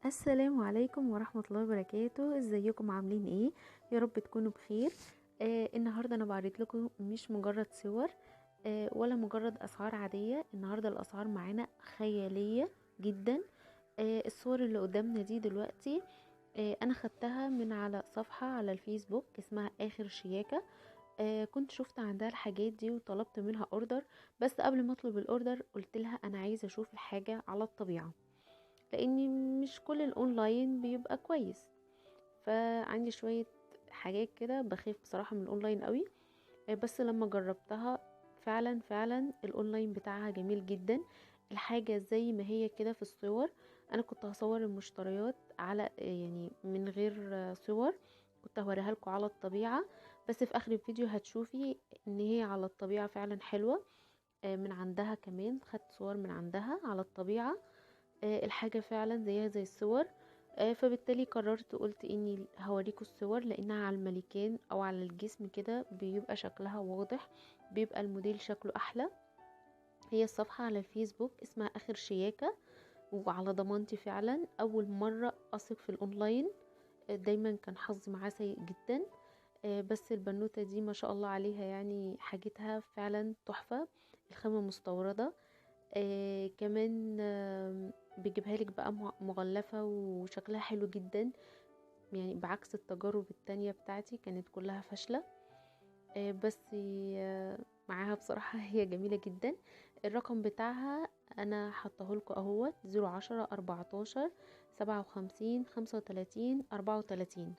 السلام عليكم ورحمة الله وبركاته. ازيكم عاملين ايه؟ يا رب تكونوا بخير. النهاردة انا بعرض لكم مش مجرد صور ولا مجرد اسعار عادية. النهاردة الاسعار معانا خيالية جدا. الصور اللي قدامنا دي دلوقتي انا خدتها من على صفحة على الفيسبوك اسمها اخر شياكة. كنت شفت عندها الحاجات دي وطلبت منها اوردر. بس قبل ما اطلب الاوردر قلت لها انا عايزة اشوف الحاجة على الطبيعة، لاني مش كل الاونلاين بيبقى كويس. فعندي شوية حاجات كده بخاف بصراحة من الاونلاين قوي. بس لما جربتها فعلا فعلا الاونلاين بتاعها جميل جدا. الحاجة زي ما هي كده في الصور. انا كنت هصور المشتريات على يعني من غير صور، كنت هوريها لكم على الطبيعة. بس في اخر الفيديو هتشوفي ان هي على الطبيعة فعلا حلوة. من عندها كمان خدت صور من عندها على الطبيعة. الحاجة فعلا زيها زي الصور. فبالتالي قررت قلت اني هوريكم الصور، لانها على الملكان او على الجسم كده بيبقى شكلها واضح، بيبقى الموديل شكله احلى. هي الصفحة على الفيسبوك اسمها اخر شياكة، وعلى ضمانتي فعلا اول مرة اثق في الاونلاين. دايما كان حظي معاه سيء جدا. بس البنوتة دي ما شاء الله عليها، يعني حاجتها فعلا تحفة. الخامة مستوردة. كمان بيجيبها لك بقى مغلفة وشكلها حلو جدا، يعني بعكس التجارب التانية بتاعتي كانت كلها فاشلة. بس معاها بصراحة هي جميلة جدا. الرقم بتاعها انا حطاه لكم اهوت 010 14 57 35 34.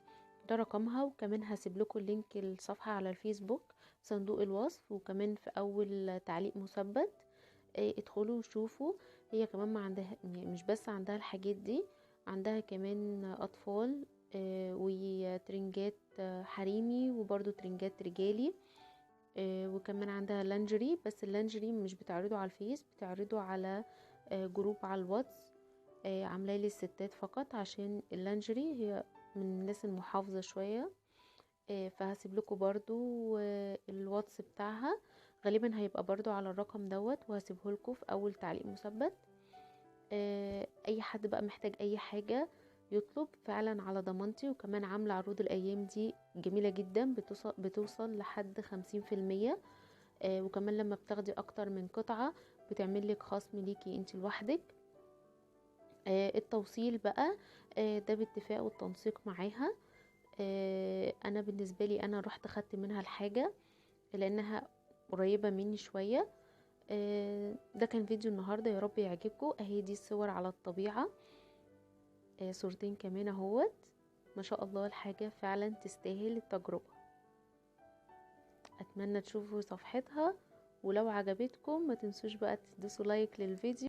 ده رقمها، وكمان هسيب لكم لينك الصفحة على الفيسبوك في صندوق الوصف، وكمان في اول تعليق مثبت. ادخلوا وشوفوا. هي كمان ما عندها، يعني مش بس عندها الحاجات دي، عندها كمان اطفال وترنجات حريمي، وبرضو ترنجات رجالي. وكمان عندها لانجري، بس اللانجري مش بتعرضه على الفيس، بتعرضه على جروب على الواتس. عاملاه للستات فقط، عشان اللانجري هي من الناس المحافظة شوية. فهسيب لكم برضو الواتس بتاعها، غالبا هيبقى برضو على الرقم دوت، وهسيبه لكم في اول تعليق مثبت. اي حد بقى محتاج اي حاجة يطلب فعلا على ضمانتي. وكمان عاملة عروض الايام دي جميلة جدا، بتوصل لحد 50%. وكمان لما بتاخدي اكتر من قطعة بتعمل لك خصم ليكي انت لوحدك. التوصيل بقى ده باتفاق والتنسيق معاها. انا بالنسبة لي انا رحت خدت منها الحاجة لانها قريبة مني شوية. ده كان فيديو النهاردة، يا رب يعجبكم. اهي دي الصور على الطبيعة. صورتين كمان اهوت. ما شاء الله الحاجة فعلا تستاهل التجربة. اتمنى تشوفوا صفحتها، ولو عجبتكم ما تنسوش بقى تدوسوا لايك للفيديو.